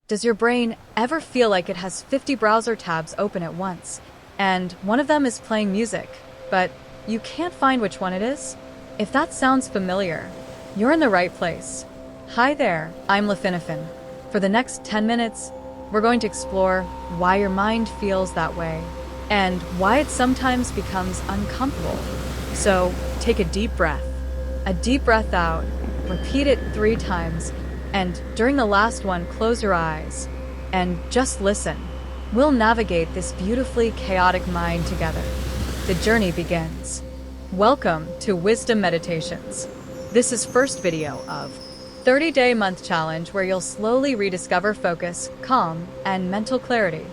Does your brain ever feel like it has 50 browser tabs open at once, and one of them is playing music, but you can't find which one it is? If that sounds familiar, you're in the right place. Hi there, I'm Lifinophen. For the next 10 minutes, we're going to explore why your mind feels that way and why it sometimes becomes uncomfortable. So take a deep breath out, repeat it 3 times, and during the last one, close your eyes and just listen. We'll navigate this beautifully chaotic mind together. The journey begins. Welcome to Wisdom Meditations. This is first video of 30-day month challenge where you'll slowly rediscover focus, calm, and mental clarity.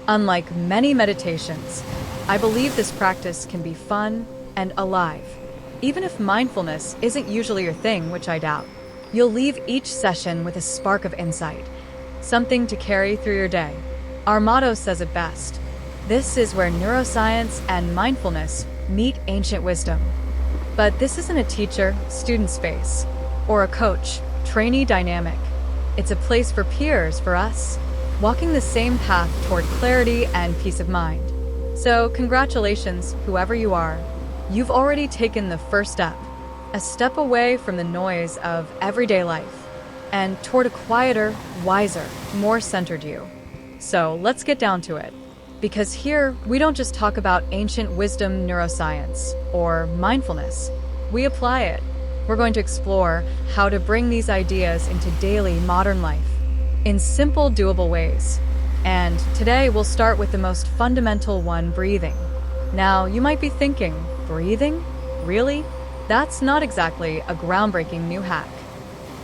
Unlike many meditations, I believe this practice can be fun and alive. Even if mindfulness isn't usually your thing, which I doubt, you'll leave each session with a spark of insight, something to carry through your day. Our motto says it best. This is where neuroscience and mindfulness meet ancient wisdom. But this isn't a teacher-student space or a coach-trainee dynamic. It's a place for peers, for us, walking the same path toward clarity and peace of mind. So congratulations, whoever you are. You've already taken the first step, a step away from the noise of everyday life and toward a quieter, wiser, more centered you. So let's get down to it. Because here, we don't just talk about ancient wisdom, neuroscience, or mindfulness. We apply it. We're going to explore how to bring these ideas into daily modern life in simple, doable ways. And today we'll start with the most fundamental one, breathing. Now, you might be thinking, breathing? Really? That's not exactly a groundbreaking new hack.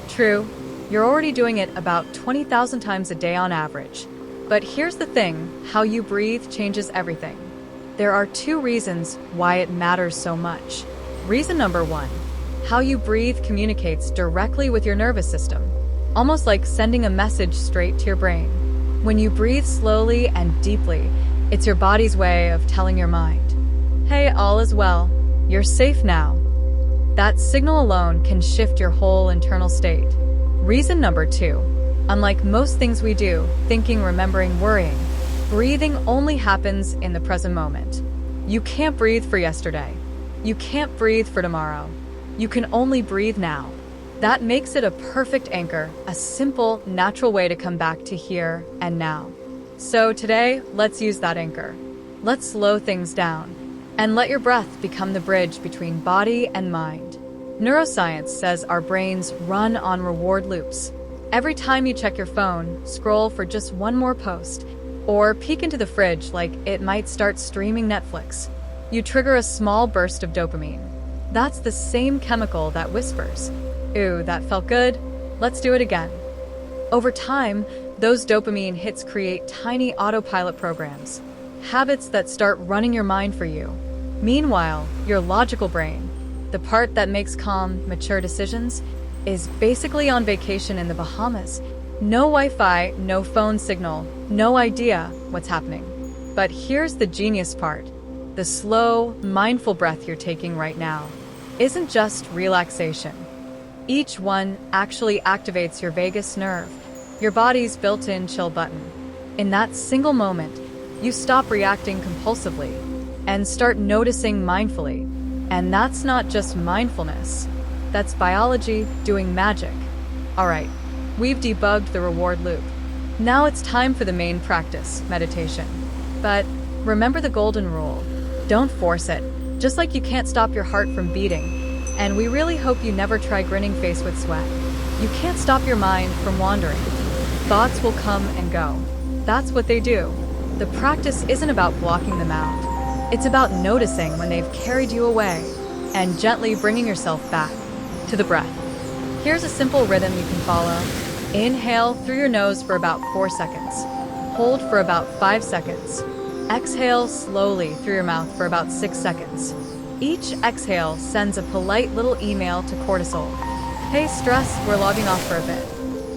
True, you're already doing it about 20,000 times a day on average. But here's the thing, how you breathe changes everything. There are 2 reasons why it matters so much. Reason number 1, how you breathe communicates directly with your nervous system, almost like sending a message straight to your brain. When you breathe slowly and deeply, it's your body's way of telling your mind, hey, all is well, you're safe now. That signal alone can shift your whole internal state. Reason number 2, unlike most things we do, thinking, remembering, worrying, breathing only happens in the present moment. You can't breathe for yesterday. You can't breathe for tomorrow. You can only breathe now. That makes it a perfect anchor, a simple, natural way to come back to here and now. So today, let's use that anchor. Let's slow things down and let your breath become the bridge between body and mind. Neuroscience says our brains run on reward loops. Every time you check your phone, scroll for just one more post, or peek into the fridge like it might start streaming Netflix, you trigger a small burst of dopamine. That's the same chemical that whispers, ooh, that felt good, let's do it again. Over time, those dopamine hits create tiny autopilot programs, habits that start running your mind for you. Meanwhile, your logical brain, the part that makes calm, mature decisions, is basically on vacation in the Bahamas. No Wi-Fi, no phone signal, no idea what's happening. But here's the genius part. The slow, mindful breath you're taking right now isn't just relaxation. Each one actually activates your vagus nerve, your body's built-in chill button. In that single moment, you stop reacting compulsively and start noticing mindfully. And that's not just mindfulness. That's biology doing magic. All right, we've debugged the reward loop. Now it's time for the main practice, meditation. But remember the golden rule. Don't force it, just like you can't stop your heart from beating. And we really hope you never try grinning face with sweat. You can't stop your mind from wandering. Thoughts will come and go. That's what they do. The practice isn't about blocking them out. It's about noticing when they've carried you away and gently bringing yourself back to the breath. Here's a simple rhythm you can follow. Inhale through your nose for about 4 seconds. Hold for about 5 seconds. Exhale slowly through your mouth for about 6 seconds. Each exhale sends a polite little email to cortisol. Hey stress, we're logging off for a bit.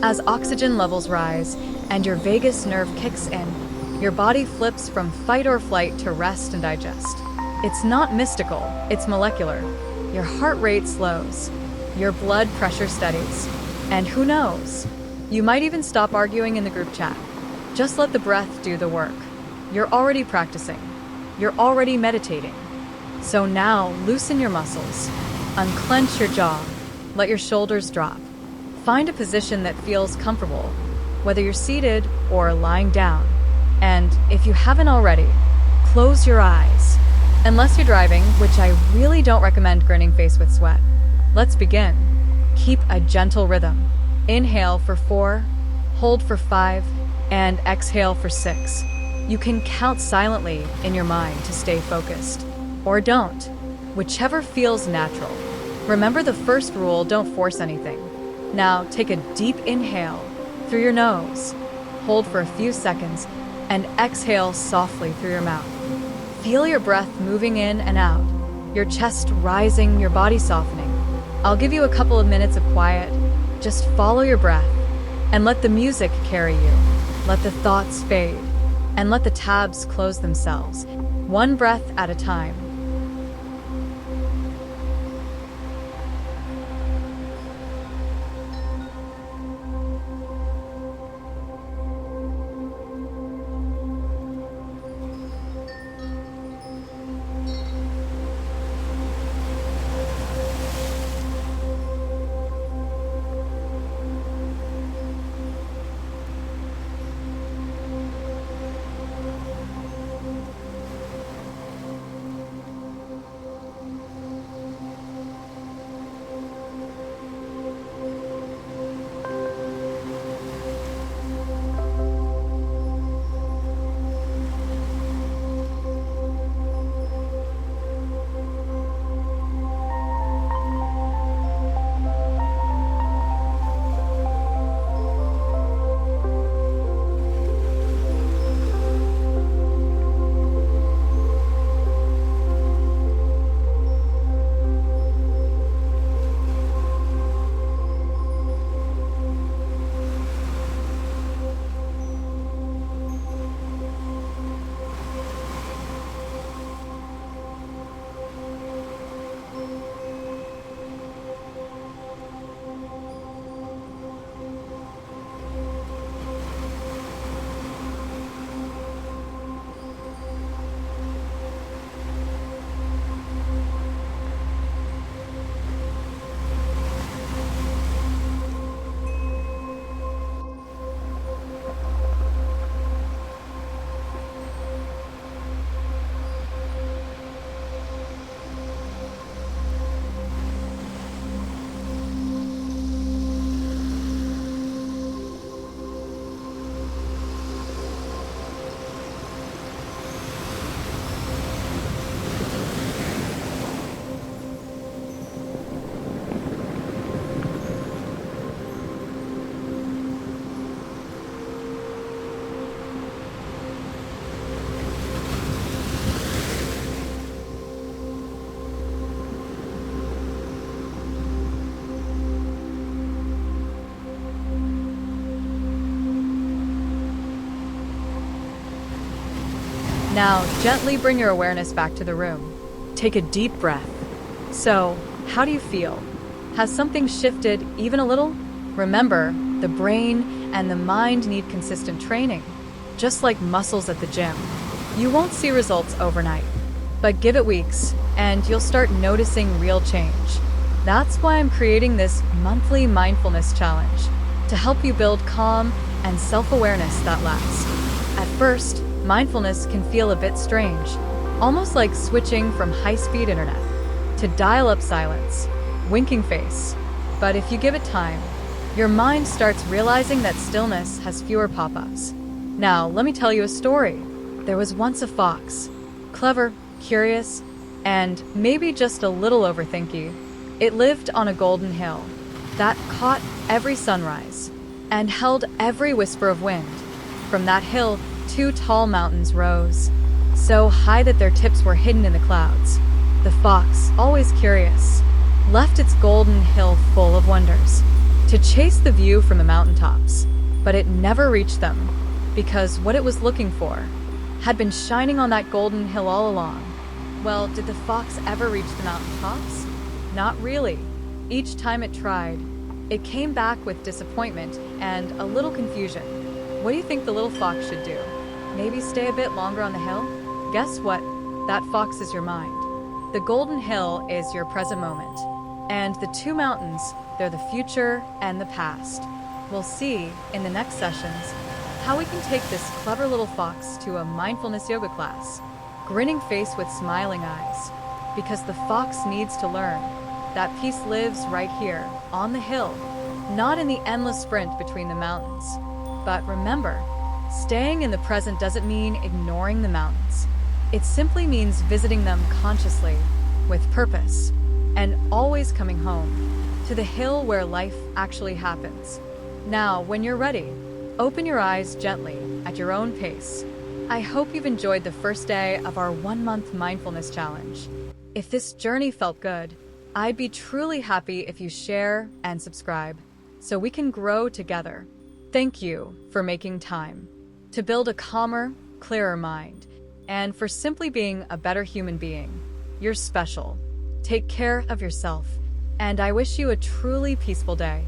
As oxygen levels rise and your vagus nerve kicks in, your body flips from fight or flight to rest and digest. It's not mystical, it's molecular. Your heart rate slows, your blood pressure steadies, and who knows, You might even stop arguing in the group chat. Just let the breath do the work. You're already practicing. You're already meditating. So now, loosen your muscles. Unclench your jaw. Let your shoulders drop. Find a position that feels comfortable, whether you're seated or lying down. And if you haven't already, close your eyes. Unless you're driving, which I really don't recommend grinning face with sweat. Let's begin. Keep a gentle rhythm. Inhale for 4, hold for 5, and exhale for 6. You can count silently in your mind to stay focused. Or don't, whichever feels natural. Remember the first rule, don't force anything. Now take a deep inhale through your nose, hold for a few seconds, and exhale softly through your mouth. Feel your breath moving in and out, your chest rising, your body softening. I'll give you a couple of minutes of quiet. Just follow your breath and let the music carry you. Let the thoughts fade and let the tabs close themselves, one breath at a time. Now, gently bring your awareness back to the room. Take a deep breath. So, how do you feel? Has something shifted even a little? Remember, the brain and the mind need consistent training, just like muscles at the gym. You won't see results overnight, but give it weeks, and you'll start noticing real change. That's why I'm creating this monthly mindfulness challenge, to help you build calm and self-awareness that lasts. At first, mindfulness can feel a bit strange, almost like switching from high-speed internet to dial-up silence, winking face. But if you give it time, your mind starts realizing that stillness has fewer pop-ups. Now, let me tell you a story. There was once a fox, clever, curious, and maybe just a little overthinky. It lived on a golden hill that caught every sunrise and held every whisper of wind. From that hill, 2 tall mountains rose, so high that their tips were hidden in the clouds. The fox, always curious, left its golden hill full of wonders to chase the view from the mountaintops, but it never reached them, because what it was looking for had been shining on that golden hill all along. Well, did the fox ever reach the mountaintops? Not really. Each time it tried, It came back with disappointment and a little confusion. What do you think the little fox should do? Maybe stay a bit longer on the hill? Guess what? That fox is your mind. The golden hill is your present moment. And the two mountains, they're the future and the past. We'll see in the next sessions how we can take this clever little fox to a mindfulness yoga class, grinning face with smiling eyes. Because the fox needs to learn that peace lives right here, on the hill, not in the endless sprint between the mountains. But remember, staying in the present doesn't mean ignoring the mountains. It simply means visiting them consciously, with purpose, and always coming home to the hill where life actually happens. Now, when you're ready, open your eyes gently at your own pace. I hope you've enjoyed the first day of our 1-month mindfulness challenge. If this journey felt good, I'd be truly happy if you share and subscribe so we can grow together. Thank you for making time to build a calmer, clearer mind, and for simply being a better human being. You're special. Take care of yourself, and I wish you a truly peaceful day.